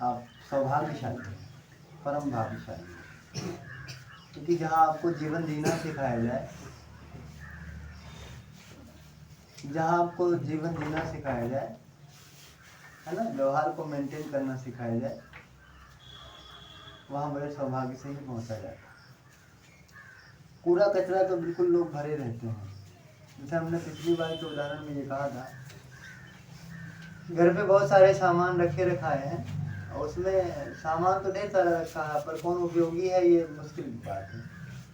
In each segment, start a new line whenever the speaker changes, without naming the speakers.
आप सौभाग्यशाली हैं, परम भाग्यशाली हैं। क्योंकि जहाँ आपको जीवन जीना सिखाया जाए, जहाँ आपको जीवन जीना सिखाया जाए, है ना, व्यवहार को मेंटेन करना सिखाया जाए, वहाँ बड़े सौभाग्य से ही पहुँचा जाता है। कूड़ा कचरा तो बिल्कुल लोग भरे रहते हैं। जैसे हमने पिछली बार के उदाहरण में ये कहा था, घर पे बहुत सारे सामान रखे रखाए हैं और उसमें सामान तो ढेर सारा रखा है, पर कौन उपयोगी है ये मुश्किल की बात है।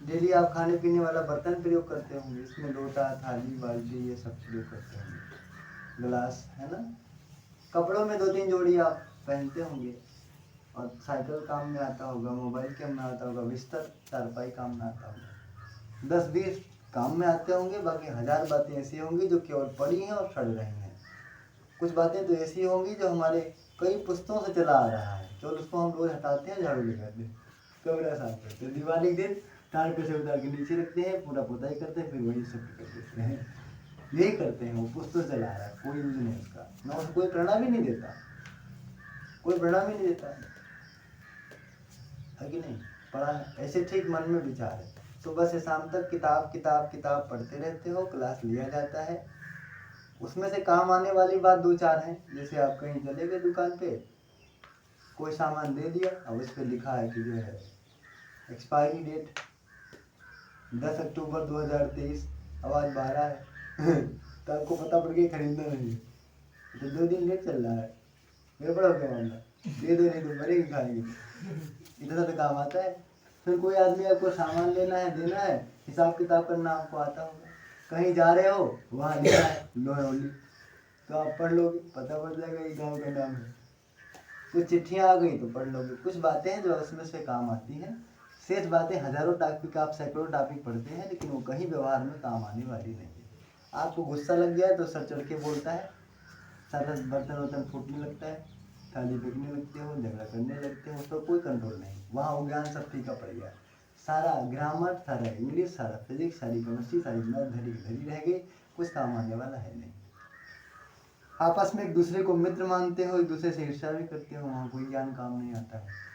डेली आप खाने पीने वाला बर्तन प्रयोग करते होंगे, इसमें लोटा, थाली, बाल्टी ये सब प्रयोग करते होंगे, गिलास, है ना। कपड़ों में 2-3 जोड़ी आप पहनते होंगे, और साइकिल काम में आता होगा, मोबाइल काम में आता होगा, बिस्तर चारपाई काम में आता होगा, 10-20 काम में आते होंगे। बाकी 1000 बातें ऐसी होंगी जो केवल पड़ी हैं और सड़ रही हैं। कुछ बातें तो ऐसी होंगी जो हमारे कई पुश्तों से चला आ रहा है, केवल उसको हम रोज हटाते हैं, झाड़ू लगाते हैं, कमरा साफ करते हैं, दिवाली के दिन तार पे से उतार के नीचे रखते हैं, पूरा पुताई करते हैं, फिर वही सब कर देते हैं। यही करते हैं, वो पुश्तों से चला आ रहा है, कोई यूज नहीं उसका, ना उसको कोई प्रणाम ही नहीं देता, कोई प्रणाम ही नहीं देता है कि नहीं। पढ़ा ऐसे ठीक मन में विचार है, सुबह से शाम तक किताब किताब किताब पढ़ते रहते हो, क्लास लिया जाता है, उसमें से काम आने वाली बात 2-4 हैं। जैसे आप कहीं चले गए दुकान पे, कोई सामान दे दिया, अब उस पर लिखा है कि जो है एक्सपायरी डेट 10 अक्टूबर 2023, अब आज 12 है तो आपको पता पड़ गया खरीदना नहीं, तो 2 दिन लेट चल रहा है, गड़बड़ हो गया मामला, दे दो नहीं तो मरेंगे खाएंगे, इतना तो काम आता है। फिर कोई आदमी आपको सामान लेना है, देना है, हिसाब किताब करना आपको आता होगा, कहीं जा रहे हो, वहाँ लिखा है लोहरौली, तो आप पढ़ लोगे, पता पड़ जाएगा ये गाँव का नाम है। कुछ चिट्ठियाँ आ गई तो पढ़ लोगे। कुछ बातें हैं जो उसमें से काम आती हैं, शेष बातें हजारों टॉपिक, आप सैकड़ों टॉपिक पढ़ते हैं, लेकिन वो कहीं व्यवहार में काम आने वाली नहीं है। आपको गुस्सा लग गया है तो सर चढ़ के बोलता है, सारा बर्तन वर्तन फूटने लगता है, थाली फेंकने लगते हो, झगड़ा करने लगते हो, उसका कोई कंट्रोल नहीं। वहाँ वो ज्ञान सब फीका पड़ गया, सारा ग्रामर, सारा इंग्लिश, सारा फिजिक्स, सारी केमिस्ट्री, सारी मैथ धरी धरी रह गई, कुछ काम आने वाला है नहीं। आपस में एक दूसरे को मित्र मानते हो, एक दूसरे से ईर्ष्या भी करते हो, वहाँ कोई ज्ञान काम नहीं आता है।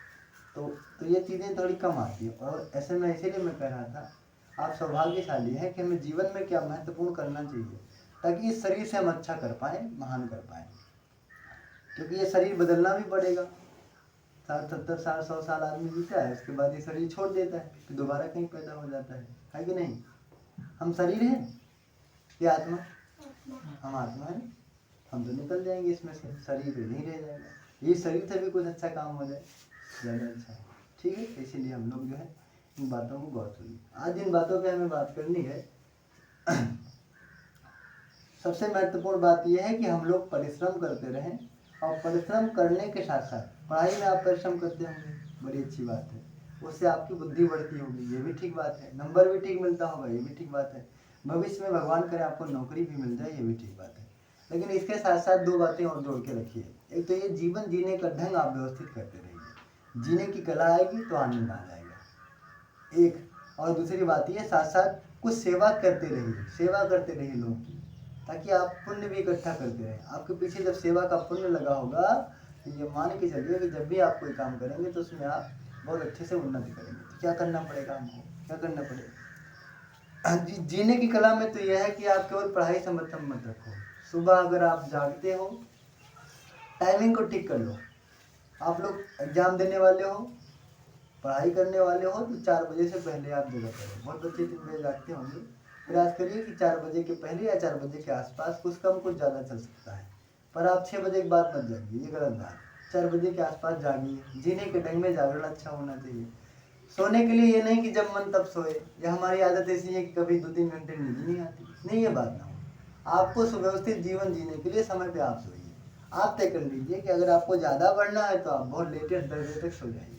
तो ये चीज़ें थोड़ी कम आती है। और ऐसे में इसीलिए मैं कह रहा था, आप सौभाग्यशाली हैं कि हमें जीवन में क्या महत्वपूर्ण करना चाहिए, ताकि इस शरीर से हम अच्छा कर पाएँ, महान कर पाएँ। क्योंकि ये शरीर बदलना भी पड़ेगा। 60-70 साल 100 साल आदमी जीता है, उसके बाद ये शरीर छोड़ देता है, फिर दोबारा कहीं पैदा हो जाता है कि नहीं। हम शरीर हैं, ये आत्मा, हम आत्मा है, हम तो निकल जाएंगे इसमें से, शरीर पे नहीं रह जाएगा। ये शरीर से भी कुछ अच्छा काम हो जाए, ज़्यादा अच्छा है, ठीक है। इसीलिए हम लोग जो है इन बातों को गौर सुनिए। आज इन बातों पे हमें बात करनी है। सबसे महत्वपूर्ण बात यह है कि हम लोग परिश्रम करते रहें, और परिश्रम करने के साथ साथ पढ़ाई में आप परिश्रम करते होंगे, बड़ी अच्छी बात है, उससे आपकी बुद्धि बढ़ती होगी, ये भी ठीक बात है, नंबर भी ठीक मिलता होगा, ये भी ठीक बात है, भविष्य में भगवान करे आपको नौकरी भी मिल जाए, ये भी ठीक बात है। लेकिन इसके साथ साथ 2 बातें और जोड़ के रखिए। एक तो ये जीवन जीने का ढंग आप व्यवस्थित करते रहिए, जीने की कला आएगी तो आनंद आ जाएगा एक। और दूसरी बात ये, साथ साथ कुछ सेवा करते रहिए, सेवा करते रहिए लोगों की, ताकि आप पुण्य भी इकट्ठा करते रहें। आपके पीछे जब सेवा का पुण्य लगा होगा, तो ये मान के चलिए कि जब भी आप कोई काम करेंगे तो उसमें आप बहुत अच्छे से उन्नति करेंगे। तो क्या करना पड़ेगा हमको, क्या करना पड़ेगा जीने की कला में? तो यह है कि आप केवल पढ़ाई से मतलब मत रखो। सुबह अगर आप जागते हो, टाइमिंग को ठीक कर लो। आप लोग एग्जाम देने वाले हो, पढ़ाई करने वाले हो, तो 4 बजे से पहले आप जगह करो। बहुत बच्चे 3 बजे जागते होंगे, प्रयास करिए कि 4 बजे के पहले या 4 बजे के आसपास, कुछ कम कुछ ज़्यादा चल सकता है, पर आप 6 बजे के बाद मत जागिए, ये गलत बात। 4 बजे के आसपास जागिए। जीने के ढंग में जागरण अच्छा होना चाहिए। सोने के लिए ये नहीं कि जब मन तब सोए, या हमारी आदत ऐसी है कि कभी 2-3 घंटे नींद नहीं आती, नहीं, ये बात ना हो। आपको सुव्यवस्थित जीवन जीने के लिए समय पे आप सोइए। आप तय कर लीजिए कि अगर आपको ज़्यादा पढ़ना है तो आप बहुत लेटेस्ट 10 बजे तक सो जाइए।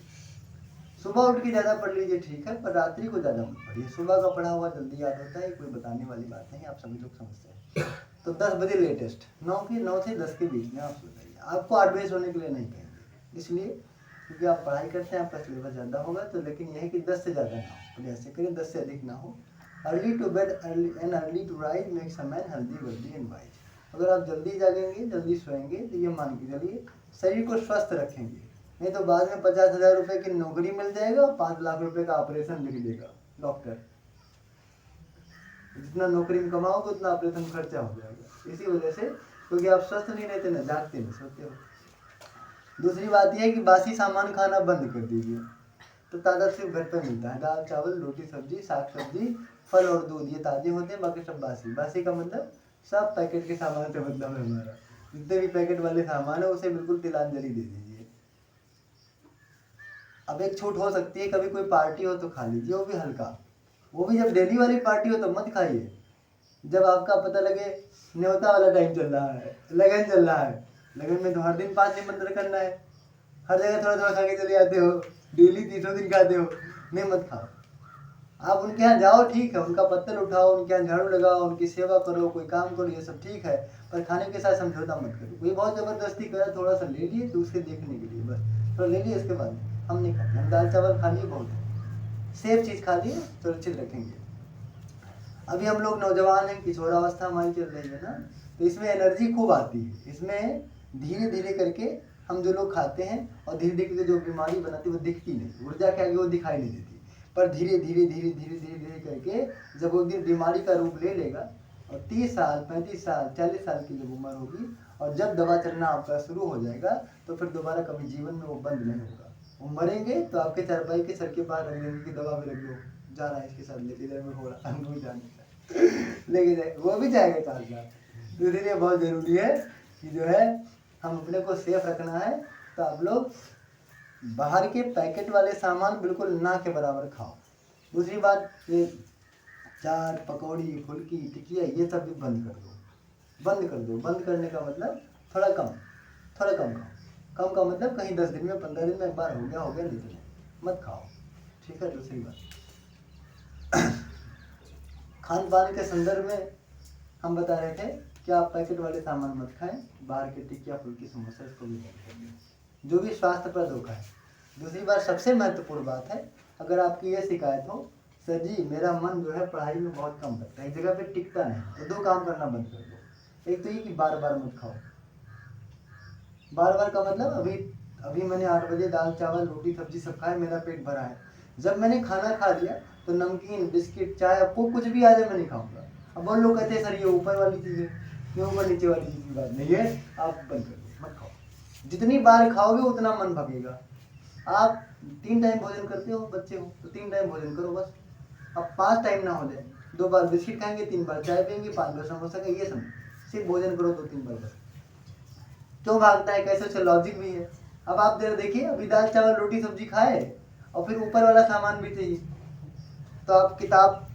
सुबह उठ के ज़्यादा पढ़ लीजिए, ठीक है, पर रात्रि को ज़्यादा मत पढ़िए। सुबह का पढ़ा हुआ जल्दी याद होता है, कोई बताने वाली बात नहीं, आप सभी लोग समझते हैं। तो 10 बजे लेटेस्ट, 9 से 10 के बीच में आप सो जाइए। आपको 8 बजे सोने के लिए नहीं कहेंगे, इसलिए क्योंकि आप पढ़ाई करते हैं, आपका सिलेबस ज़्यादा होगा। तो लेकिन यह है कि 10 से ज़्यादा ना हो, प्रयास करें 10 से अधिक ना हो। Early to bed and early to rise makes a man healthy wealthy and wise. अगर आप जल्दी जागेंगे, जल्दी सोएंगे, तो ये मान के चलिए शरीर को स्वस्थ रखेंगे, नहीं तो बाद में 50,000 रुपये की नौकरी मिल जाएगा और 5 लाख रुपए का ऑपरेशन लिख देगा डॉक्टर। जितना नौकरी में कमाओगे उतना ऑपरेशन खर्चा हो जाएगा। इसी वजह से, क्योंकि आप स्वस्थ नहीं रहते ना, जागते नहीं, सोते हो। दूसरी बात यह है कि बासी सामान खाना बंद कर दीजिए। तो ताज़ा सिर्फ घर पर मिलता है, दाल चावल रोटी सब्जी साग सब्जी फल और दूध, ये ताजे होते हैं, बाकी सब बासी। बासी का मतलब सब पैकेट के सामान से मतलब है हमारा। जितने भी पैकेट वाले सामान है उसे बिल्कुल तिलांजलि दे दीजिए। अब एक छूट हो सकती है, कभी कोई पार्टी हो तो खा लीजिए, वो भी हल्का। वो भी जब डेली वाली पार्टी हो तो मत खाइए। जब आपका पता लगे न्योता वाला टाइम चल रहा है, लगन चल रहा है, लगन में तो हर दिन 5 निमंत्रण करना है, हर जगह थोड़ा थोड़ा खा के चले जाते हो, डेली 300 दिन खाते हो, नहीं मत खाओ। आप उनके यहाँ जाओ ठीक है, उनका पत्तल उठाओ, उनके यहाँ झाड़ू लगाओ, उनकी सेवा करो, कोई काम करो, ये सब ठीक है, पर खाने के साथ समझौता मत करो। कोई बहुत ज़बरदस्ती करे, थोड़ा सा ले लिए तो उसके देखने के लिए बस थोड़ा ले लिए, इसके बाद हम नहीं खाते। हम दाल चावल खा लिए बहुत है, सेफ चीज़ खा लिए, सुरक्षित रखेंगे। अभी हम लोग नौजवान हैं, किशोरावस्था हमारी चल रही है ना, तो इसमें एनर्जी खूब आती है। इसमें धीरे धीरे करके हम जो लोग खाते हैं और धीरे धीरे करके जो बीमारी बनाती है वो दिखती नहीं, ऊर्जा क्या है वो दिखाई नहीं देती, पर धीरे धीरे धीरे धीरे धीरे धीरे करके जब वो दिन बीमारी का रूप ले लेगा और 30 साल 35 साल 40 साल की जब उम्र होगी और जब दवा चलना आपका शुरू हो जाएगा, तो फिर दोबारा कभी जीवन में वो बंद नहीं होगा। वो मरेंगे तो आपके चारपाई के सर के पास रख देंगे कि दवा भी रख दो, जा रहा है इसके साथ लेके जाए, में हो रहा है जाने लेके जाए, वो भी जाएगा 4 साल। तो इसलिए बहुत ज़रूरी है कि जो है हम अपने को सेफ रखना है। तो आप लोग बाहर के पैकेट वाले सामान बिल्कुल ना के बराबर खाओ। दूसरी बात, ये चाट पकौड़ी फुल्की टिकिया ये सब भी बंद कर दो, बंद कर दो। बंद करने का मतलब थोड़ा कम खाओ। कम का मतलब कहीं 10 दिन में 15 दिन में एक बार हो गया नहीं तो मत खाओ, ठीक है। दूसरी बात, खान पान के संदर्भ में हम बता रहे थे कि आप पैकेट वाले सामान मत खाएं, बाहर के टिकिया फुल्की समोसा इसको भी बंद कर दें, जो भी स्वास्थ्यप्रद होगा है। दूसरी बात, सबसे महत्वपूर्ण बात है, अगर आपकी ये शिकायत हो सर जी मेरा मन जो है पढ़ाई में बहुत कम लगता है, एक जगह पे टिकता नहीं, तो 2 काम करना बंद कर दो। एक तो ये कि बार बार मत खाओ। बार बार का मतलब अभी मैंने 8 बजे दाल चावल रोटी सब्जी सब खाए, मेरा पेट भरा है, जब मैंने खाना खा लिया तो नमकीन बिस्किट चाय आपको कुछ भी आ जाए मैं नहीं खाऊंगा। अब बहुत लोग कहते हैं सर ये ऊपर वाली चीज़ है, ये ऊपर नीचे वाली चीज़ की बात नहीं है, आप बंद कर दो, मत खाओ। जितनी बार खाओगे उतना मन भगेगा। आप 3 टाइम भोजन करते हो, बच्चे हो तो 3 टाइम भोजन करो बस। अब 5 टाइम ना हो जाए, 2 बार बिस्किट खाएंगे, 3 बार चाय पियेंगे, 5 बार समोसा खाएंगे, ये सब सिर्फ भोजन करो 2-3 बार बस। क्यों भागता है, कैसे उससे लॉजिक भी है। अब आप जरा देखिए, अभी दाल चावल रोटी सब्जी खाए और फिर ऊपर वाला सामान भी चाहिए, तो आप किताब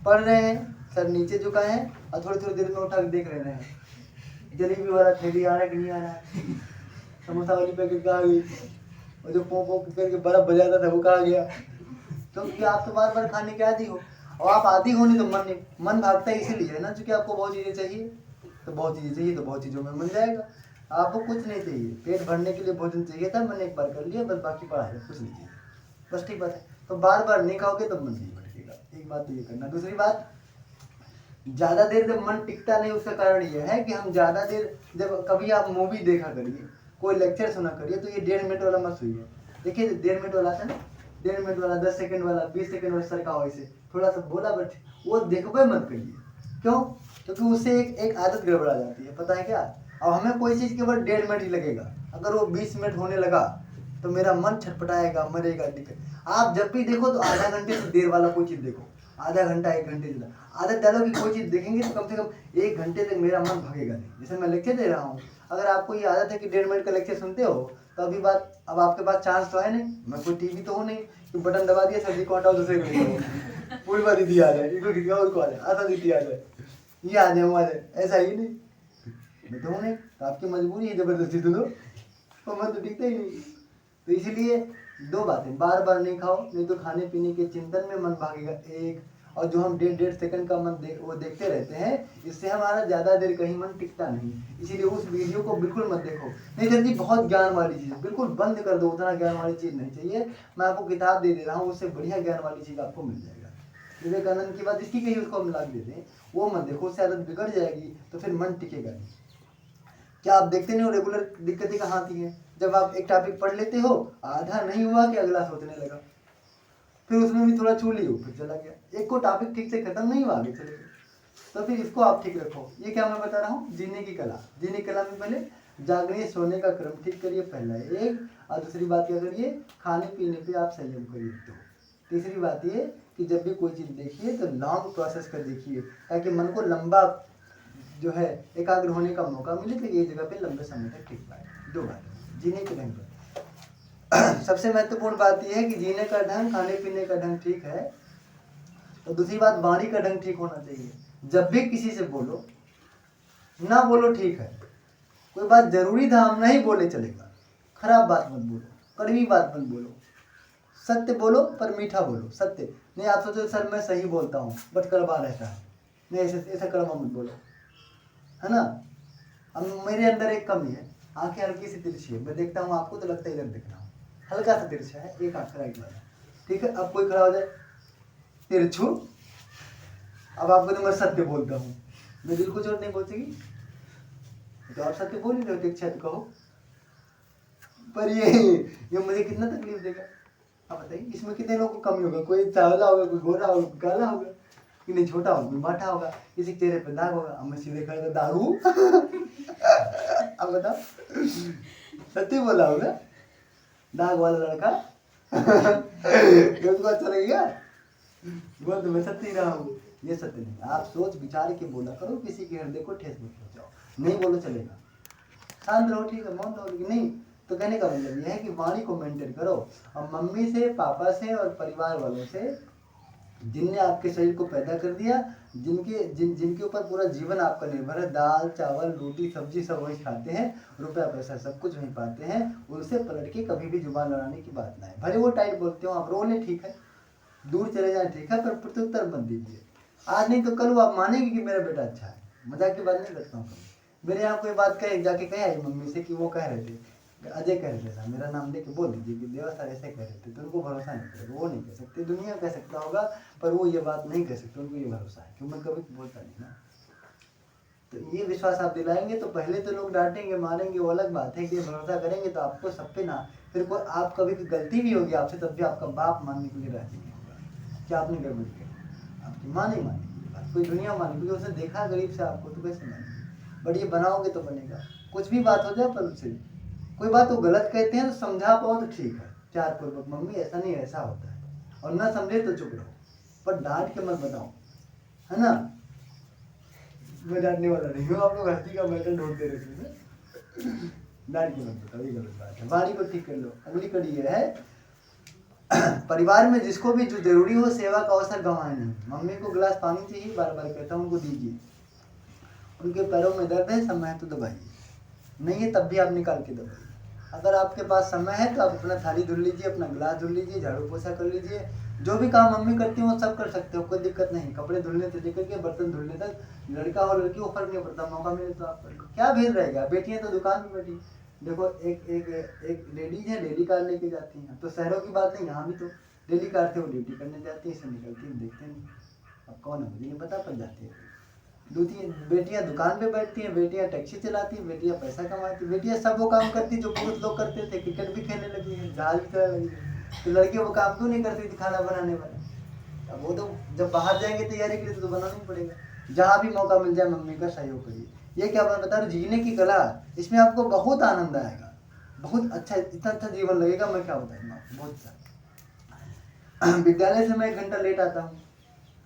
पढ़ रहे हैं, सर नीचे झुकाए हैं और थोड़ी थोड़ी देर में उठा के देख रहे हैं जलेबी वाला थैली आ रहा है कि नहीं आ रहा है, समोसा वाली पैकेट कहाँ गई, और जो पों करके बर्फ बजाता था वो कहाँ गया। क्योंकि आप तो बार बार खाने के आदी हो, और आप आदी हो नहीं तो मन भागता है इसीलिए है ना, क्योंकि आपको बहुत चीज़ें चाहिए, तो बहुत चीज़ों में मिल जाएगा। आपको कुछ नहीं चाहिए, पेट भरने के लिए भोजन चाहिए था, मैंने एक बार कर लिया बस, बाकी पढ़ा है कुछ नहीं चाहिए बस, ठीक बात है। तो बार बार नहीं खाओगे तो मन नहीं भटकेगा, एक बात तो ये करना। दूसरी बात, ज़्यादा देर जब मन टिकता नहीं उसका कारण ये है कि हम ज़्यादा देर, जब कभी आप मूवी देखा करिए, कोई लेक्चर सुना करिए, तो ये 1.5 मिनट वाला मत सुनिए। देखिए 1.5 मिनट वाला था ना, 1.5 मिनट वाला 10 सेकंड वाला 20 सेकंड वाला सर का वैसे थोड़ा सा बोला बट वो देखो मत करिए। क्यों? क्योंकि उससे एक आदत गड़बड़ा जाती है, पता है क्या। अब हमें कोई चीज़ केवल 1.5 मिनट ही लगेगा, अगर वो 20 मिनट होने लगा तो मेरा मन छटपटाएगा, मरेगा, दिक्कत। आप जब भी देखो तो आधा घंटे से देर वाला कोई चीज़ देखो, आधा घंटा 1 घंटे से आदत डालो कि कोई चीज़ देखेंगे तो कम से कम 1 घंटे तक मेरा मन भगेगा नहीं। जैसे मैं लेक्चर दे रहा हूँ, अगर आपको ये आदत है कि 1.5 मिनट का लेक्चर सुनते हो, तो अभी बात, अब आपके पास चांस तो है नहीं, मैं कोई टीवी तो हूँ नहीं कि बटन दबा दिया सब्जी को हटाओ दूसरे को पूरी बात दीदी आ जाए, इनको खिंचवाओ उसको आ जाए, आधा दीदी आ जाए, ये आ जाए वो आ जाए, ऐसा ही नहीं, मैं तो हूँ नहीं, तो आपकी मजबूरी है जबरदस्ती सुनो, तो मन तो टिकता ही नहीं। तो इसीलिए 2 बातें, बार बार नहीं खाओ, नहीं तो खाने पीने के चिंतन में मन भागेगा एक, और जो हम 1.5 सेकंड का मन वो देखते रहते हैं, इससे हमारा ज़्यादा देर कहीं मन टिकता नहीं। इसीलिए उस वीडियो को बिल्कुल मत देखो। नहीं सर जी बहुत ज्ञान वाली चीज़, बिल्कुल बंद कर दो, उतना ज्ञान वाली चीज़ नहीं चाहिए। मैं आपको किताब दे रहा हूँ, उससे बढ़िया ज्ञान वाली चीज़ आपको मिल जाएगा। विवेकानंद की बात इसकी कही, उसको हम लाभ देते हैं, वो मत देखो, उससे आदत बिगड़ जाएगी, तो फिर मन टिकेगा नहीं। क्या आप देखते नहीं हो रेगुलर दिक्कतें कहाँ आती हैं, जब आप एक टॉपिक पढ़ लेते हो, आधा नहीं हुआ कि अगला सोचने लगा, फिर उसमें भी थोड़ा छू लियो, फिर चला गया। एक को टॉपिक ठीक से खत्म नहीं हुआ, आगे चले गए। तो फिर इसको आप ठीक रखो। ये क्या मैं बता रहा हूँ, जीने की कला। जीने की कला में पहले जागने सोने का क्रम ठीक करिए, पहला एक। और दूसरी बात क्या करिए, खाने पीने पे आप संयम करिए। तो तीसरी बात ये कि जब भी कोई चीज़ देखिए तो लॉन्ग प्रोसेस कर देखिए, ताकि मन को लंबा जो है एकाग्र होने का मौका मिले, तो ये जगह पे लंबे समय तक टिक पाए। दो बात जीने के ढंग पर। सबसे महत्वपूर्ण बात यह है कि जीने का ढंग, खाने पीने का ढंग ठीक है, तो दूसरी बात वाणी का ढंग ठीक होना चाहिए। जब भी किसी से बोलो, ना बोलो ठीक है, कोई बात जरूरी था हम नहीं बोले चलेगा, खराब बात मत बोलो, कड़वी बात मत बोलो, सत्य बोलो पर मीठा बोलो। सत्य नहीं, आप सोचो सर मैं सही बोलता हूँ बट कड़वा रहता है, नहीं ऐसे ऐसा कड़वा मत बोलो, है ना। अब मेरे अंदर एक कमी है, आंखें हल्की सी तिरछी है, मैं देखता हूँ आपको तो लगता है इधर देखना हूँ, हल्का सा तिरछा है, एक आंख राइट वाला, ठीक है। अब कोई खड़ा हो जाए तिरछू, अब आपको तो मैं सत्य बोलता हूँ, मैं दिल को चोट नहीं पहुंचेगी, तो आप सत्य बोल ही रहे हो, तिरछा तो कहो, पर ये मुझे कितना तकलीफ देगा आप बताइए। इसमें कितने लोगों को कमी होगा, कोई सांवला होगा, कोई गोरा होगा, कोई काला होगा, कि नहीं छोटा होगा, कोई माठा होगा, किसी के चेहरे पे दाग होगा। अब मैं सीधे खड़ा दारू अब बताओ सत्य बोला होगा, दाग वाला लड़का उसको अच्छा लगेगा, बोल तो मैं सत्य ही रहा हूँ। ये सत्य नहीं, आप सोच विचार के बोला करो, किसी के हृदय को ठेस मत पहुंचाओ। नहीं बोलो चलेगा, शांत रहो, ठीक है, मौन रहो, लेकिन नहीं। तो कहने का मतलब यह है कि वाणी को मेंटेन करो। और मम्मी से, पापा से और परिवार वालों से, जिनने आपके शरीर को पैदा कर दिया, जिनके ऊपर पूरा जीवन आपका निर्भर है, दाल चावल रोटी सब्जी सब वही खाते हैं, रुपया पैसा सब कुछ वहीं पाते हैं, उनसे पलट के कभी भी जुबान लड़ाने की बात ना है। भले वो टाइट बोलते हो, आप रो ले ठीक है, दूर चले जाए ठीक है, पर प्रत्युत्तर मत दीजिए। आज नहीं तो कल वो आप मानेंगे कि मेरा बेटा अच्छा है। मजाक की बात नहीं करता हूँ। मेरे यहाँ कोई बात कहे, जाके कहे आई मम्मी से कि वो कह रहे थे, अजय कह रहे थे, मेरा नाम लेके बोल दीजिए कि देवा सर ऐसे कह रहे थे, तो उनको भरोसा नहीं करेगा, वो नहीं कह सकते, दुनिया कह सकता होगा पर वो ये बात नहीं कह सकते, उनको ये भरोसा है, क्यों मैं कभी बोलता नहीं ना। तो ये विश्वास आप दिलाएंगे तो पहले तो लोग डांटेंगे मारेंगे, वो अलग बात है कि भरोसा करेंगे तो आपको सब पे ना, फिर कोई आप कभी गलती भी होगी आपसे, तब भी आपका बाप मानने के लिए राजी नहीं होगा कि आपने गड़बड़ किया, आपकी माँ नहीं मानेगी, कोई दुनिया मानेगी, क्योंकि उसने देखा गरीब से आपको, तो कैसे मानेगी। बट ये बनाओगे तो बनेगा, कुछ भी बात हो जाए पर उससे कोई बात वो गलत कहते हैं तो समझा पाओ तो ठीक है, प्यार पूर्वक, मम्मी ऐसा नहीं ऐसा होता है, और ना समझे तो चुप रहो, पर डांट के मत बताओ, है ना। मैं डांटने वाला नहीं हूँ, आप लोग हंसी का मैटर ढूंढते रहते हैं, डांट के मत बताओ, ये गलत बात है, वाणी को ठीक कर लो। अगली कड़ी ये है, परिवार में जिसको भी जो जरूरी हो सेवा का अवसर गंवाए नहीं। मम्मी को गिलास पानी चाहिए, बार बार कहता हूँ उनको दीजिए, उनके पैरों में दर्द है, समय है तो दबाइए, नहीं है तब भी आप निकाल के दबाइए। अगर आपके पास समय है तो आप अपना थाली धुल लीजिए, अपना गिलास धुल लीजिए, झाड़ू पोछा कर लीजिए, जो भी काम मम्मी करती है वो सब कर सकते हो, कोई दिक्कत नहीं। कपड़े धुलने से लेकर के बर्तन धुलने तक, लड़का हो लड़की हो फर्क नहीं पड़ता, मौका मिले तो आप कर लो, क्या भेद रहेगा। बेटियां तो दुकान में बैठी, देखो एक एक एक लेडीज है, डेली कार लेके जाती हैं, तो शहरों की बात नहीं, यहाँ भी तो डेली कार से वो ड्यूटी करने जाती है, इससे निकलती है, देखते नहीं अब कौन है मुझे नहीं पता, पर जाती है। दूसरी बेटियां दुकान पे बैठती हैं, बेटियां टैक्सी चलाती हैं, बेटियां पैसा कमाती, बेटियां सब वो काम करती जो पुरुष लोग करते थे, क्रिकेट भी खेलने लगी है, जहाज भी चलाने लगी है, तो लड़के वो काम क्यों नहीं करती थी खाना बनाने वाले। अब वो तो जब बाहर जाएंगे तैयारी के लिए तो बनाना ही पड़ेगा। जहाँ भी मौका मिल जाए मम्मी का सहयोग करिए। ये क्या मैं बता रहा हूँ, जीने की कला, इसमें आपको बहुत आनंद आएगा, बहुत अच्छा, इतना अच्छा जीवन लगेगा, मैं क्या बताऊँ आपको, बहुत अच्छा। विद्यालय से मैं 1 घंटा लेट आता हूँ,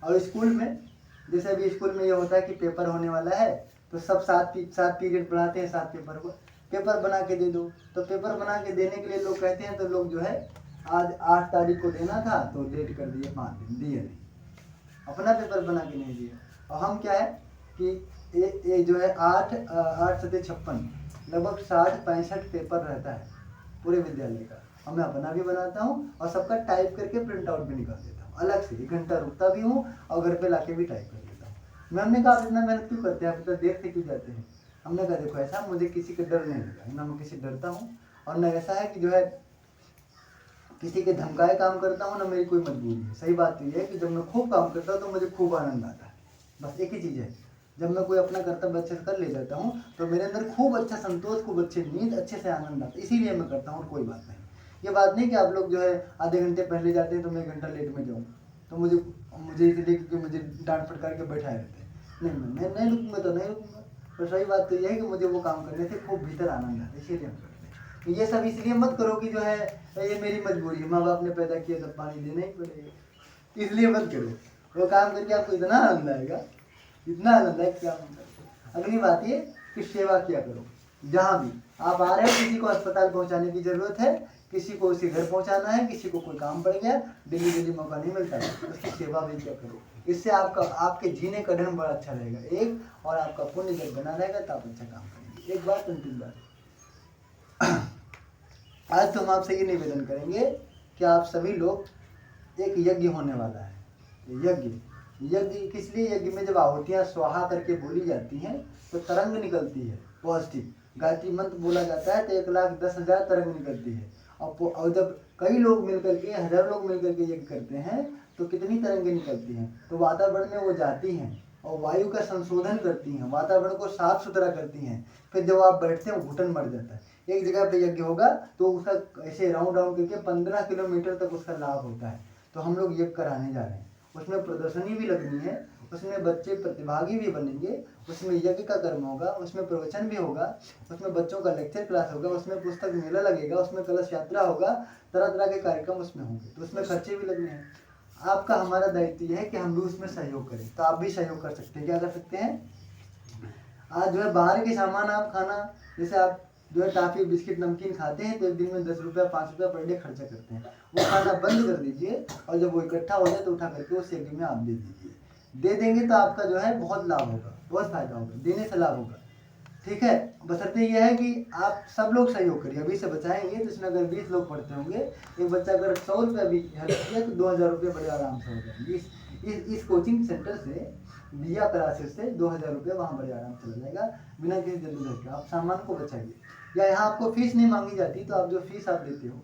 और स्कूल में जैसे अभी स्कूल में ये होता है कि पेपर होने वाला है, तो सब 7 पीरियड पढ़ाते हैं, 7 पेपर को पेपर बना के दे दो, तो पेपर बना के देने के लिए लोग कहते हैं, तो लोग जो है आज 8 तारीख को देना था तो लेट कर दिए, 5 दिन दिए नहीं, अपना पेपर बना के नहीं दिए। और हम क्या है कि ये जो है 8 सते 56 लगभग 60-65 पेपर रहता है पूरे विद्यालय का, और मैं अपना भी बनाता हूँ और सबका टाइप करके प्रिंट आउट भी निकाल देता हूँ, अलग से 1 घंटा रुकता भी हूँ और घर पे लाके भी टाइप कर देता हूँ। मैम ने कहा आप इतना मेहनत क्यों करते हैं, आप इतना देर से क्यों जाते हैं। हमने कहा देखो ऐसा, मुझे किसी का डर नहीं लगा, ना मैं किसी डरता हूँ, और न ऐसा है कि जो है किसी के धमकाए काम करता हूँ, ना मेरी कोई मजबूरी है। सही बात तो ये है कि जब मैं खूब काम करता हूँ तो मुझे खूब आनंद आता है, बस एक ही चीज़ है, जब मैं कोई अपना कर्तव्य अच्छे से कर ले जाता हूँ तो मेरे अंदर खूब अच्छा संतोष, खूब अच्छी नींद, अच्छे से आनंद आता है, इसीलिए मैं करता हूँ और कोई बात नहीं। ये बात नहीं कि आप लोग जो है आधे घंटे पहले जाते हैं तो मैं 1 घंटा लेट में जाऊँ तो मुझे इसलिए क्योंकि मुझे डांट फटकार के बैठाए रहते हैं, नहीं मैं नहीं रुकूंगा तो नहीं रुकूंगा। तो सही बात तो यह है कि मुझे वो काम करने से खूब भीतर आनंद आता है, इसीलिए हम करते हैं। तो ये सब इसलिए मत करो कि जो है ये मेरी मजबूरी है, माँ बाप ने पैदा किया तो पानी देना ही पड़ेगा, इसलिए मत करो। वो काम करके आपको इतना आनंद आएगा, इतना आनंद आएगा क्या मतलब। अगली बात ये कि सेवा किया करो। जहाँ भी आप आ रहे हो, किसी को अस्पताल पहुँचाने की ज़रूरत है, किसी को उसके घर पहुँचाना है, किसी को कोई काम पड़ गया, डेली मौका नहीं मिलता है, उसकी सेवा भी किया करो। इससे आपके जीने का ढंग बड़ा अच्छा रहेगा एक, और आपका पुण्य जब बना रहेगा तो आप अच्छा काम करेंगे। एक बात, अंतिम बात, आज तो हम आपसे ये निवेदन करेंगे कि आप सभी लोग, एक यज्ञ होने वाला है। यज्ञ किस लिए? यज्ञ में जब आहुतियाँ स्वाहा करके बोली जाती हैं तो तरंग निकलती है पॉजिटिव। गायत्री मंत्र बोला जाता है तो 1,10,000 तरंग निकलती है। और जब कई लोग मिलकर के, 1000 लोग मिलकर के यज्ञ करते हैं तो कितनी तरंगें निकलती हैं। तो वातावरण में वो जाती हैं और वायु का संशोधन करती हैं, वातावरण को साफ सुथरा करती हैं। फिर जब आप बैठते हैं घुटन मर जाता है। एक जगह पे यज्ञ होगा तो उसका ऐसे राउंड करके 15 किलोमीटर तक उसका लाभ होता है। तो हम लोग यज्ञ कराने जा रहे हैं, उसमें प्रदर्शनी भी लगनी है, उसमें बच्चे प्रतिभागी भी बनेंगे, उसमें यज्ञ का कर्म होगा, उसमें प्रवचन भी होगा, उसमें बच्चों का लेक्चर क्लास होगा, उसमें पुस्तक मेला लगेगा, उसमें कलश यात्रा होगा, तरह तरह के कार्यक्रम उसमें होंगे। तो उसमें खर्चे भी लगने हैं। आपका हमारा दायित्व यह है कि हम भी उसमें सहयोग करें। तो आप भी सहयोग कर सकते हैं। क्या कर सकते हैं? आज जो है बाहर के सामान आप खाना, जैसे आप जो है टाफी बिस्किट नमकीन खाते हैं तो एक दिन में 10 रुपया 5 रुपया पर डे खर्चा करते हैं, वो खाना बंद कर दीजिए और जब वो इकट्ठा हो जाए तो उठा करके उस यज्ञ में आप दे दीजिए। दे देंगे तो आपका जो है बहुत लाभ होगा, बहुत फायदा होगा, देने से लाभ होगा। ठीक है, बशर्ते ये है कि आप सब लोग सहयोग करिए। अभी से बचाएंगे तो इसमें अगर 20 लोग पढ़ते होंगे, एक बच्चा अगर 100 रुपया भी हेल्प किया तो 2000 रुपये बड़े आराम से हो जाएंगे। इस कोचिंग सेंटर से, दिया क्लासेस से 2000 रुपये वहाँ बड़े आराम से हो जाएगा, बिना किसी जल्दी के। आप सामान को बचाइए। या यहाँ आपको फीस नहीं मांगी जाती तो आप जो फीस आप देते हो,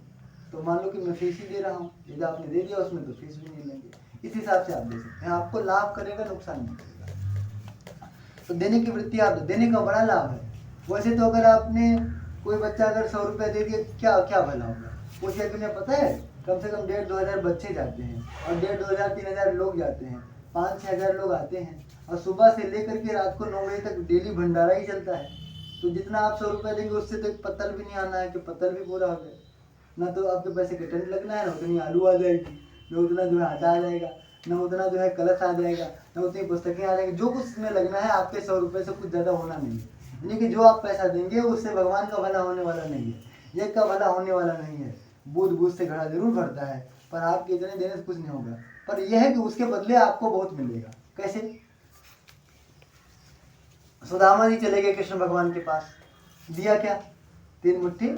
तो मान लो कि मैं फीस ही दे रहा हूँ, यदि आपने दे दिया उसमें तो फीस भी नहीं लेंगे। इस हिसाब से आप दे सकते हैं, आपको लाभ करेगा, नुकसान नहीं करेगा। तो देने की वृत्ति आप, देने का बड़ा लाभ है। वैसे तो अगर आपने कोई बच्चा अगर 100 रुपया दे दिया क्या क्या भला होगा? उस यज्ञ में पता है कम से कम 1,500-2 हज़ार बच्चे जाते हैं और 1,500-2 हज़ार 3 हज़ार लोग जाते हैं, 5-6 हज़ार लोग आते हैं, और सुबह से लेकर के रात को 9 बजे तक डेली भंडारा ही चलता है। तो जितना आप 100 रुपया देंगे उससे तो एक पत्तल भी नहीं आना है कि पत्तल भी पूरा हो जाए। ना तो आपके पैसे के टेंट लगना है, ना उतनी आलू आ जाएगी, ना उतना जो है आटा आ जाएगा, ना उतना जो है कलश आ जाएगा, ना उतनी पुस्तकें आ जाएगी। जो कुछ इसमें लगना है आपके 100 रुपये से कुछ ज़्यादा होना नहीं है। यानी कि जो आप पैसा देंगे उससे भगवान का भला होने वाला नहीं है, यज्ञ का भला होने वाला नहीं है। बूझ बूझ से घड़ा जरूर भरता है, पर आपके इतने देने से कुछ नहीं होगा। पर यह है कि उसके बदले आपको बहुत मिलेगा। कैसे? सुदामा जी चले गए कृष्ण भगवान के पास, दिया क्या? 3 मुट्ठी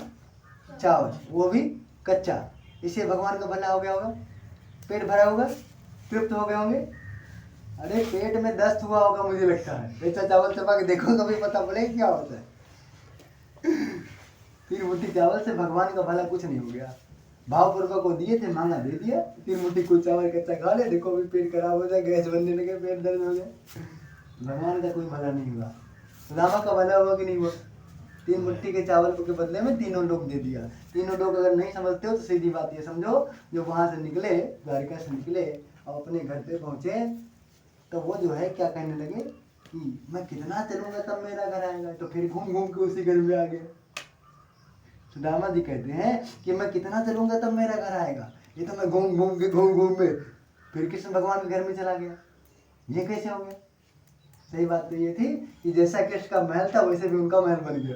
चावल, वो भी कच्चा। इससे भगवान का भला हो गया होगा, पेट भरा होगा, तृप्त हो गए होंगे। अरे पेट में दस्त हुआ होगा मुझे लगता है, कच्चा चावल चबा के देखो कभी पता पड़ेगा क्या होता है। 3 मुट्ठी चावल से भगवान का भला कुछ नहीं हो गया। भावपूर्वक को दिए थे, मांगा दे दिया, 3 मुट्ठी कुछ चावल कच्चा खा ले, देखो अभी पेट खराब हो जाए, गैस बनने लगे, पेट दर्द हो जाए। भगवान का कोई भला नहीं हुआ। सुदामा का भला हुआ कि नहीं हुआ? 3 मुट्ठी के चावल के बदले में तीनों लोग दे दिया। तीनों लोग अगर नहीं समझते हो तो सीधी बात ये समझो, जो वहां से निकले, द्वारिका से निकले और अपने घर पे पहुंचे तो वो जो है क्या कहने लगे कि मैं कितना चलूंगा तब मेरा घर आएगा। तो फिर घूम घूम के उसी घर में आ गए। सुदामा जी कहते हैं कि मैं कितना चलूंगा तब मेरा घर आएगा, ये तो मैं घूम घूम के फिर कृष्ण भगवान के घर में चला गया। ये कैसे हो गया? सही बात तो ये थी कि जैसा कृष्ण का महल था वैसे भी उनका महल बन गया।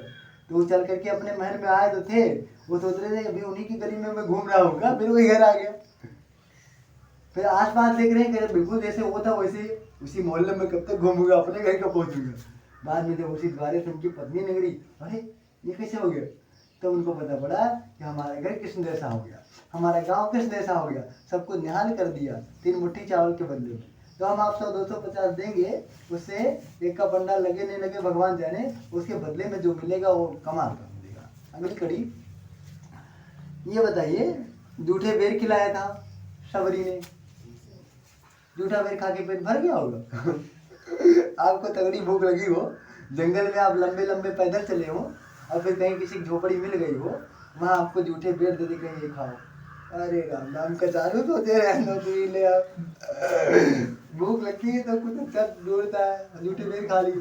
तो वो चल करके अपने महल में आए तो थे, वो सोच रहे थे अभी उन्हीं की गली में मैं घूम रहा हूँ, फिर वही घर आ गया। फिर आस पास देख रहे हैं बिल्कुल जैसे वो था वैसे उसी मोहल्ले में कब तक घूमूंगा, अपने घर का पहुंचूंगा। बाद में जब उसी द्वारे से उनकी पत्नी निकली, अरे ये कैसे हो गया? तो उनको पता पड़ा कि हमारा घर कृष्ण जैसा हो गया, हमारा गांव कृष्ण जैसा हो गया, सबको निहाल कर दिया 3 मुट्ठी चावल के बदले में। तो हम आप 100-250 देंगे, उससे एक का पंडाल लगे नहीं लगे भगवान जाने, उसके बदले में जो मिलेगा वो कमाल का मिलेगा। अगली कड़ी ये बताइए, जूठे बेर खिलाया था शबरी ने, जूठा बेर खा के पेट भर गया होगा? आपको तगड़ी भूख लगी हो, जंगल में आप लंबे लंबे पैदल चले हो और फिर कहीं किसी झोपड़ी मिल गई हो, वहाँ आपको जूठे पेड़ दे दे कहीं ये खाओ, अरे राम नाम का चालू तो दे रहे हैं तो ले आप। भूख लगती है तो कुछ अच्छा ढूंढता है, जूठे पेड़ खा ली।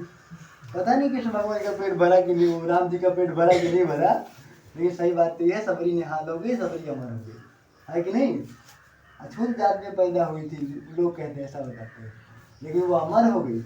पता नहीं कृष्ण भगवान का पेट भरा कि नहीं, राम जी का पेट भरा कि नहीं भरा, लेकिन सही बात तो यह है सबरी निहाल हो गई, सबरी अमर हो गई, है कि नहीं। अछूत जात में पैदा हुई थी, लोग कहते हैं, ऐसा बताते हैं, लेकिन वो अमर हो गई,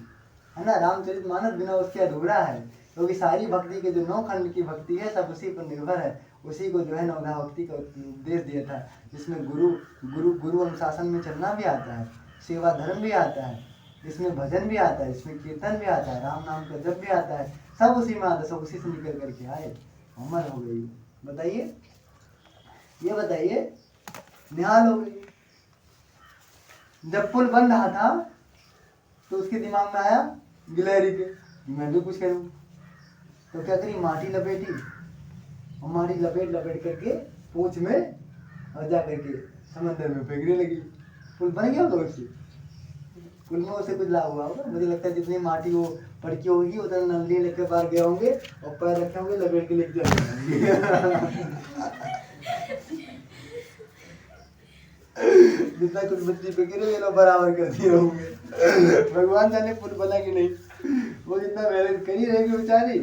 है ना। रामचरितमानस बिना उसके अधूरा है, क्योंकि सारी भक्ति के जो 9 खंड की भक्ति है सब उसी पर निर्भर है। उसी को जो है नवधा भक्ति का उपदेश दिया था, जिसमें गुरु गुरु गुरु अनुशासन में चलना भी आता है, सेवा धर्म भी आता है, इसमें भजन भी आता है, इसमें कीर्तन भी आता है, राम नाम का जप भी आता है, सब उसी में आता है, सब उसी से निकल करके आए, अमर हो गई। बताइए, ये बताइए, निहाल हो गई। जब पुल बन रहा था तो उसके दिमाग में आया गिलहरी के, मैं भी कुछ करूं, तो क्या करी, माटी लपेटी और माटी लपेट लपेट करके पूंछ में और जा करके समंदर में फेंकने लगी। पुल बन गया होगा उससे, पुल में उसे कुछ लाभ हुआ होगा, मुझे लगता है जितनी माटी वो पड़की होगी उतना नंदी लेके बाहर गए होंगे और पैर रखे होंगे, लपेट के लेके चले जाएंगे। जितना कुछ बच्ची पे गिरे ये लोग बराबर कर दिए होंगे। भगवान जाने पुल बना कि नहीं, वो जितना मेहनत करी रहेगी बेचारी,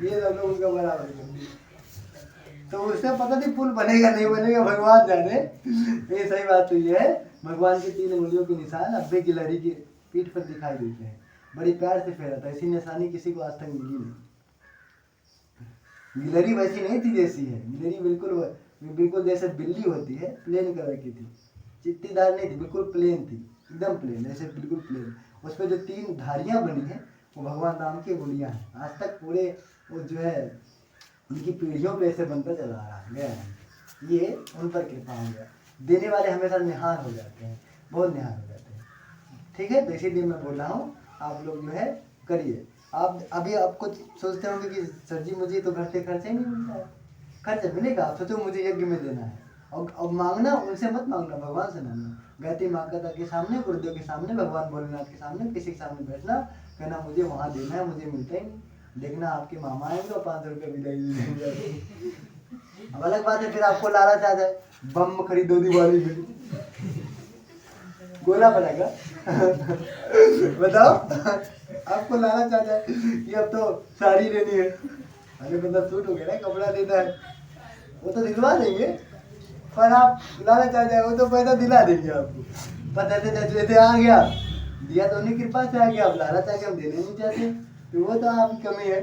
ये सब लोग उनका बराबर कर दिए। तो उससे पता नहीं पुल बनेगा नहीं बनेगा, भगवान जाने। ये सही बात तो ये है, भगवान के 3 उंगलियों के निशान अब्बे गिलहरी की पीठ पर दिखाई देते हैं, बड़ी प्यार से फेरा था, ऐसी निशानी किसी को आज तक मिली नहीं। गिलहरी वैसी नहीं थी जैसी है, गिलहरी बिल्कुल जैसे बिल्ली होती है, प्लेन कलर की थी, चित्तीदार नहीं थी, बिल्कुल प्लेन थी, एकदम प्लेन, ऐसे बिल्कुल प्लेन। उस पर जो 3 धारियां बनी हैं वो भगवान राम की उंगलियां हैं, आज तक पूरे वो जो है उनकी पीढ़ियों पे ऐसे बनता चला आ रहा गया है, ये उन पर कृपा हो गया। देने वाले हमेशा निहार हो जाते हैं, बहुत निहार हो जाते हैं, ठीक है। तो इसीलिए मैं बोल रहा हूँ आप लोग जो है करिए। आप अभी आपको सोचते होंगे कि सर जी मुझे तो घर से खर्चा ही नहीं मिलता है, खर्चा मिलेगा, आप सोचो मुझे यज्ञ में देना है, और मांगना उनसे मत मांगना, भगवान से मांगना। गायत्री माता के सामने, गुरुदेव के सामने, भगवान भोलेनाथ के सामने, किसी के सामने बैठना, कहना मुझे वहाँ देना है, मुझे मिलता ही नहीं। देखना आपके मामा आएंगे और 500 रुपये भी देंगे। अब अलग बात है फिर आपको लालच आ जाए, बम खरीदो दिवाली में, गोला पड़ेगा। बताओ, आपको लालच आ जाए कि अब तो साड़ी लेनी है, अरे मतलब सूट हो गया ना, कपड़ा लेना है, वो तो दिलवा देंगे, पर आप लालच आ जाए वो तो पैसा दिला देंगे आपको, पता जैसे आ गया, दिया तो उन्हीं कृपा से आ गया, अब लालच आ गया, हम देने नहीं चाहते, तो वो तो आपकी कमी है।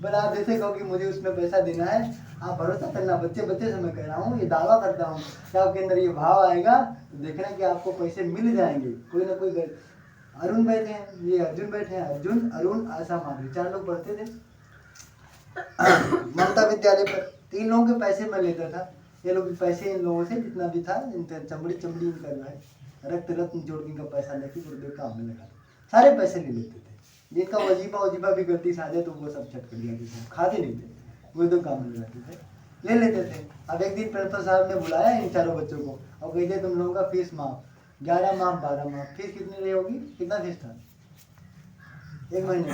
पर आप जैसे कहो कि मुझे उसमें पैसा देना है, आप भरोसा करना, बच्चे से मैं कह रहा हूँ, ये दावा करता हूँ कि आपके अंदर ये भाव आएगा तो देखना कि आपको पैसे मिल जाएंगे। कोई ना कोई अरुण बैठे हैं, ये अर्जुन बैठे हैं, अर्जुन, अरुण, आशा, माधुरी, 4 लोग पढ़ते थे ममता विद्यालय पर। 3 लोगों के पैसे मैं लेता था, ये लोग पैसे इन लोगों से जितना भी था, चमड़ी इनका जो है रक्त रत्न जोड़ इनका पैसा लेके गुरुदेव काम में लगा, सारे पैसे ले लेते थे। जिनका वजीफा भी गलती से आ जाए तो वो सब छट कर दिया, खाते नहीं थे, गुरुदेव काम में लगाते थे, ले लेते थे। अब एक दिन प्रिंसिपल साहब ने बुलाया इन 4 बच्चों को और कहते तुम लोगों का फीस माफ, 11 माफ 12 माफ। फीस कितनी रही होगी, कितना फीस था एक महीने का?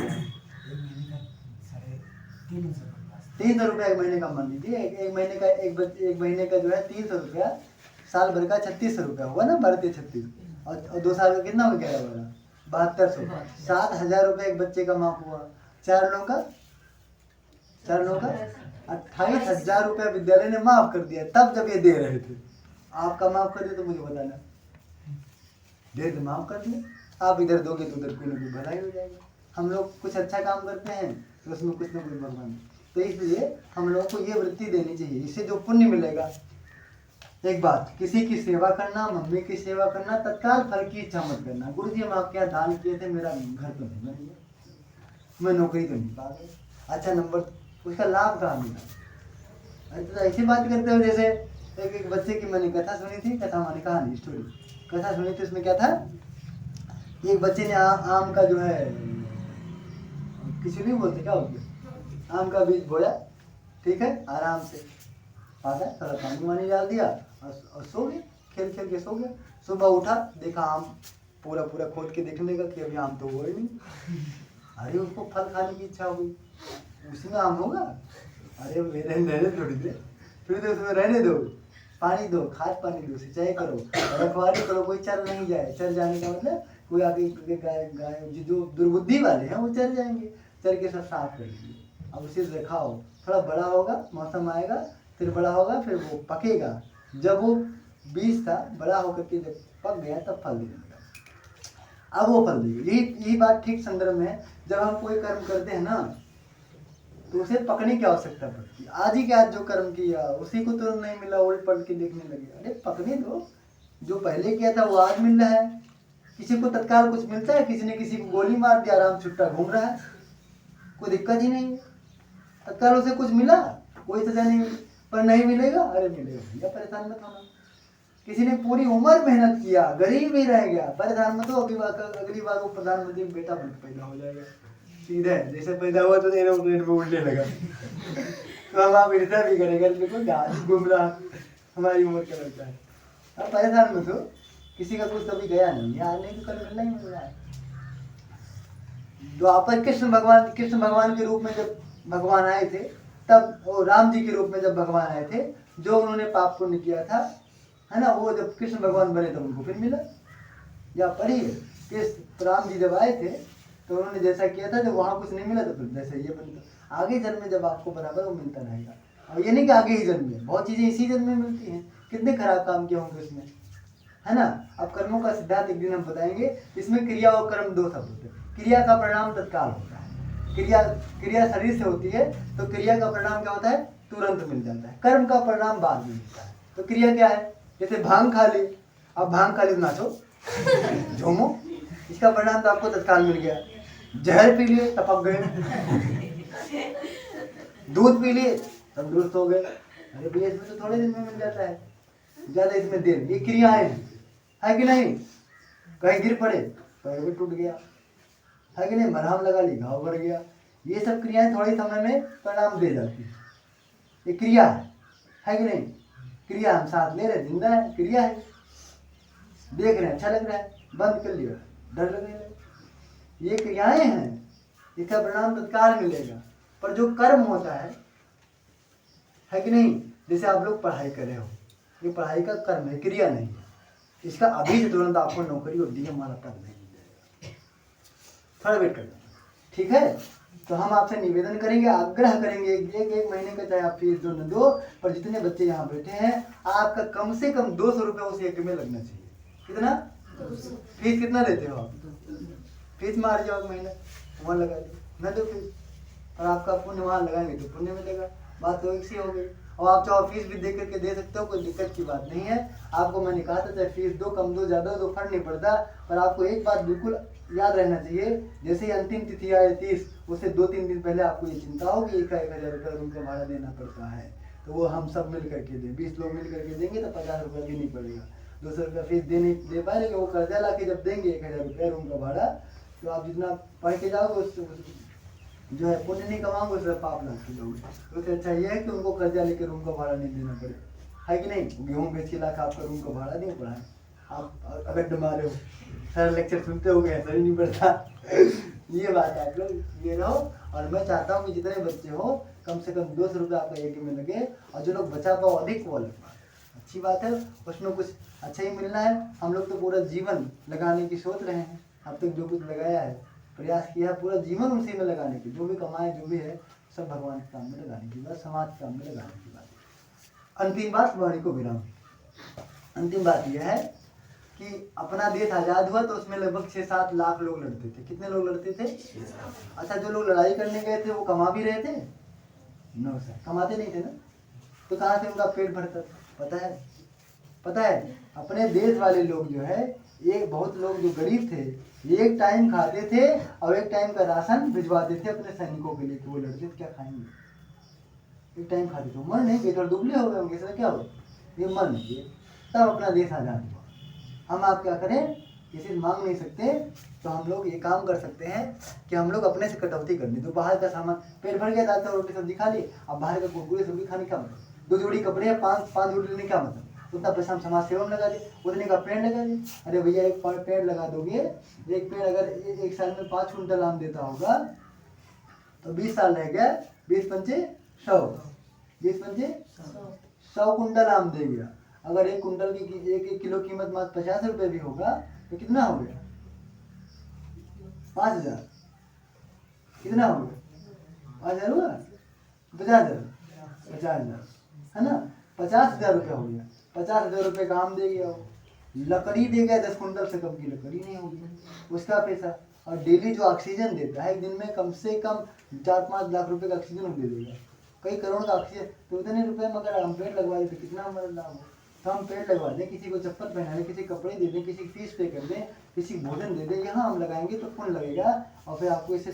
300 रुपया एक महीने का मान लीजिए, एक महीने का एक महीने का जो है 300 रुपया, साल भर का 3600 रुपया हुआ ना, 32-36, और 2 साल का कितना हो गया, 7200, 7000 रुपये एक बच्चे का माफ हुआ। 4 लोगों का 28,000 रुपया विद्यालय ने माफ कर दिया, तब जब ये दे रहे थे। आपका माफ कर दिया तो मुझे बताना, दे तो माफ कर दिया, आप इधर दोगे तो उधर कोई ना कोई भलाई हो जाएगा। हम लोग कुछ अच्छा काम करते हैं तो उसमें कुछ ना कुछ भगवान, तो इसलिए हम लोगों को ये वृत्ति देनी चाहिए, इससे जो पुण्य मिलेगा। एक बात, किसी की सेवा करना, मम्मी की सेवा करना, तत्काल फल की इच्छा मत करना। गुरु जी हम आपके यहाँ दान किए थे, मेरा घर तो नहीं बन गया, मैं नौकरी तो नहीं पा गया, अच्छा नंबर, उसका लाभ कहाँ मिला। अरे तो ऐसी बात करते हो जैसे एक बच्चे की मैंने कथा सुनी थी, कथा माने कहानी, स्टोरी, कथा सुनी थी, उसमें क्या था, एक बच्चे ने आम का जो है, किसी नहीं बोलते क्या होते, आम का बीज बोया, ठीक है, आराम से पाता, थोड़ा पानी वानी डाल दिया और सो गए, खेल खेल के सो गए। सुबह उठा, देखा आम पूरा पूरा खोद के देखने का कि अभी आम तो हुआ ही नहीं। अरे उसको फल खाने की इच्छा हुई, उसमें आम होगा? अरे मेरे रहने थोड़ी दे, फिर तो उसमें रहने दो, पानी दो, खाद पानी दो, सिंचाई करो, रखवाली करो, कोई चर नहीं जाए। चर जाने का मतलब कोई आगे गाय जो दुर्बुद्धि वाले हैं वो चर जाएंगे, चर के सब साफ कर लीजिए। अब उसे रखाओ, थोड़ा बड़ा होगा, मौसम आएगा, फिर बड़ा होगा, फिर वो पकेगा। जब वो बीज था, बड़ा होकर के जब पक गया तब फल देने लगा। अब वो फल देगा। यही बात ठीक संदर्भ में है। जब हम कोई कर्म करते हैं ना तो उसे पकने की आवश्यकता पड़ती है। आज ही के आज जो कर्म किया उसी को तो नहीं मिला, उल्ट पलट के देखने लगे। अरे पकने दो, जो पहले किया था वो आज मिल रहा है। किसी को तत्काल कुछ मिलता है? किसी ने किसी को गोली मार दिया, आराम छुट्टा घूम रहा है, कोई दिक्कत ही नहीं है। तत्काल उसे कुछ मिला, कोई सजा नहीं मिली। पर नहीं मिलेगा, अरे मिलेगा भैया, परेशान मत होना। किसी ने पूरी उम्र मेहनत किया, गरीब ही रह गया, परेशान मत हो, अगली बार वो प्रधानमंत्री बेटा बन पैदा हो जाएगा। सीधे जैसे पैदा हुआ तो एरोप्लेन में उड़ने लगा तो हम आप ईर्ष्या भी करेंगे, देखो जहाज घूम रहा, हमारी उम्र का लगता है। अब परेशान मत हो, किसी का कुछ कभी गया नहीं, यहाँ नहीं तो कल मिलना ही मिल रहा है। द्वापर कृष्ण भगवान के रूप में जब भगवान आए थे, तब वो राम जी के रूप में जब भगवान आए थे, जो उन्होंने पाप पुण्य किया था, है ना, वो जब कृष्ण भगवान बने तो उनको फिर मिला। या पढ़िए कि राम जी जब आए थे तो उन्होंने जैसा किया था, जब वहाँ कुछ नहीं मिला तो फिर जैसे ये बनता। आगे जन्म में जब आपको बराबर वो मिलता रहेगा। और ये नहीं कि आगे ही जन्म में, बहुत चीज़ें इसी जन्म में मिलती हैं। कितने खराब काम किए होंगे उसमें, है ना। अब कर्मों का सिद्धांत एक दिन हम बताएंगे। इसमें क्रिया और कर्म दो शब्द होते हैं। क्रिया का परिणाम तत्काल होता है, क्रिया शरीर से होती है तो क्रिया का परिणाम क्या होता है? तुरंत मिल जाता है। कर्म का परिणाम बाद में मिलता है। तो क्रिया क्या है? जैसे भांग खा ली, अब भांग खा ली नाचो झूमो, इसका परिणाम तो आपको तत्काल मिल गया। जहर पी लिए, टपक गए। दूध पी लिए, तंदुरुस्त हो गए। अरे भैया इसमें तो थोड़े दिन में मिल जाता है, ज्यादा इसमें देर। ये क्रियाएं है कि नहीं? कहीं गिर पड़े, पैर भी टूट गया, है कि नहीं? मरहम लगा ली, घाव भर गया। ये सब क्रियाएं थोड़े समय में परिणाम दे जाती है। ये क्रिया है कि नहीं? क्रिया हम सांस ले रहे, जिंदा है, क्रिया है। देख रहे हैं, अच्छा लग रहा है, बंद कर लिया, डर लगने लगा, ये क्रियाएं हैं, इसका परिणाम तत्काल मिलेगा। पर जो कर्म होता है कि नहीं? जैसे आप लोग पढ़ाई कर रहे हो, ये पढ़ाई का कर्म है, क्रिया नहीं है। इसका अभी से तुरंत आपको नौकरी और डीएम वाला पद नहीं मिल जाएगा, थोड़ा वेट करना, ठीक है। तो हम आपसे निवेदन करेंगे, आग्रह करेंगे, एक महीने का चाहे आप फीस दो न दो, पर जितने बच्चे यहाँ बैठे हैं आपका कम से कम 200 रुपये उस एक में लगना चाहिए। कितना फीस कितना देते हो आप? फीस मार जाओ महीना, वहाँ लगा दो, न दो फीस, और आपका पुण्य वहाँ लगाएंगे तो पुण्य मिलेगा। बात तो एक सी हो गई। और आप चाहो फीस भी दे करके दे सकते हो, कोई दिक्कत की बात नहीं है। आपको मैंने कहा था चाहे फीस दो, कम दो, ज़्यादा दो, फर्क नहीं पड़ता। पर आपको एक बात बिल्कुल याद रहना चाहिए, जैसे ही अंतिम तिथि आए 30, उससे 2-3 दिन पहले आपको ये चिंता हो कि 1,000 रुपये रूम का भाड़ा देना पड़ता है। तो वो हम सब मिल करके दें, 20 लोग मिल करके देंगे तो 50 रुपये देनी पड़ेगा। 200 रुपये फीस दे पाएंगे, वो कर्जा ला के जब देंगे 1,000 रुपये रूम का भाड़ा, तो आप जितना पढ़ के जाओगे उस जो है पुण्य नहीं कमाओगे, उससे पाप लाग के जाओगे। तो उससे अच्छा ये है कि उनको कर्जा लेकर रूम का भाड़ा नहीं देना पड़े, है कि नहीं? गेहूँ बेच के लाकर आपका रूम का भाड़ा नहीं पड़ा। आप अगर डमारे हो, सारे लेक्चर सुनते हो गए, ऐसा ही नहीं पड़ता। ये बात आप लोग ये रहो। और मैं चाहता हूँ कि जितने बच्चे हो कम से कम 200 रुपये आपका एक में लगे, और जो लोग बचा पाओ अधिक वो लगवा। अच्छी बात है, उसमें कुछ अच्छा ही मिलना है। हम लोग तो पूरा जीवन लगाने की सोच रहे हैं, अब तक जो कुछ लगाया है, प्रयास किया है पूरा जीवन उसी में लगाने की, जो भी कमाए जो भी है सब भगवान के काम में लगाने की बात, समाज के काम में लगाने की बात। अंतिम बात, वाणी को विराम। अंतिम बात यह है कि अपना देश आज़ाद हुआ तो उसमें लगभग 6-7 लाख लोग लड़ते थे। कितने लोग लड़ते थे? अच्छा, जो लोग लड़ाई करने गए थे वो कमा भी रहे थे? नो सर, कमाते नहीं थे ना, तो कहाँ से उनका पेट भरता था? पता है अपने देश वाले लोग जो है, एक बहुत लोग जो गरीब थे, एक टाइम खाते थे और एक टाइम का राशन भिजवाते थे अपने सैनिकों के लिए कि वो लड़के क्या खाएंगे। एक टाइम खाते थे, मर नहीं गए, थोड़ा दुबले हो गए होंगे, सर क्या हो, ये मर नहीं गए, तब अपना देश आज़ाद हुआ। हम आप क्या करें, किसी से मांग नहीं सकते, तो हम लोग ये काम कर सकते हैं कि हम लोग अपने से कटौती कर ली। तो बाहर का सामान पेट भर गया, दाल रोटी सब्जी खा ली, अब बाहर का कुरकुरे सब्जी खाने का मतलब, 2 जोड़ी कपड़े हैं, 5 जोड़ी लेने का मतलब, उतना पैसा हम समाज सेवा में लगा दें, उतने का पेड़ लगा दें। अरे भैया एक पेड़ लगा दोगे, एक पेड़ अगर एक साल में 5 कुंटल आम देता होगा तो 20 साल रह गया, 20 पंचे 100, 20 पंचे 100 कुंटल आम दे गया। अगर एक कुंटल की एक किलो कीमत मात्र 50 रुपये भी होगा तो कितना हो गया? 5000। कितना हो गया? 5000 हुआ? 50,000, 50,000 है ना, 50,000 रुपया हो गया। 50,000 रुपये का आम दे गया वो, लकड़ी दे गया 10 कुंटल से कम की लकड़ी नहीं होगी, उसका पैसा। और डेली जो ऑक्सीजन देता है, एक दिन में कम से कम 4-5 लाख रुपए का ऑक्सीजन दे देगा, कई करोड़ का ऑक्सीजन। तो उतने रुपए में अगर हम पेड़ लगवा दें तो कितना हमारा लाभ हो। तो हम पेड़ लगवा दें, किसी को चप्पल पहना दें, किसी कपड़े दे दें, किसी की फीस पे कर दें, किसी को भोजन दे दें, यहाँ हम लगाएंगे तो पुण्य लगेगा। और फिर आपको इससे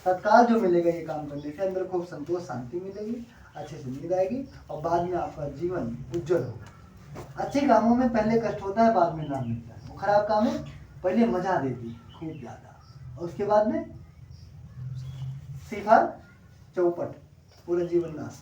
तत्काल जो मिलेगा ये काम करने से, अंदर खूब संतोष शांति मिलेगी, अच्छे से नींद आएगी और बाद में आपका जीवन उज्जवल होगा। अच्छे कामों में पहले कष्ट होता है, बाद में लाभ मिलता है। वो खराब काम है पहले मजा देती खूब ज्यादा, और उसके बाद में सिफर चौपट, पूरा जीवन नाश।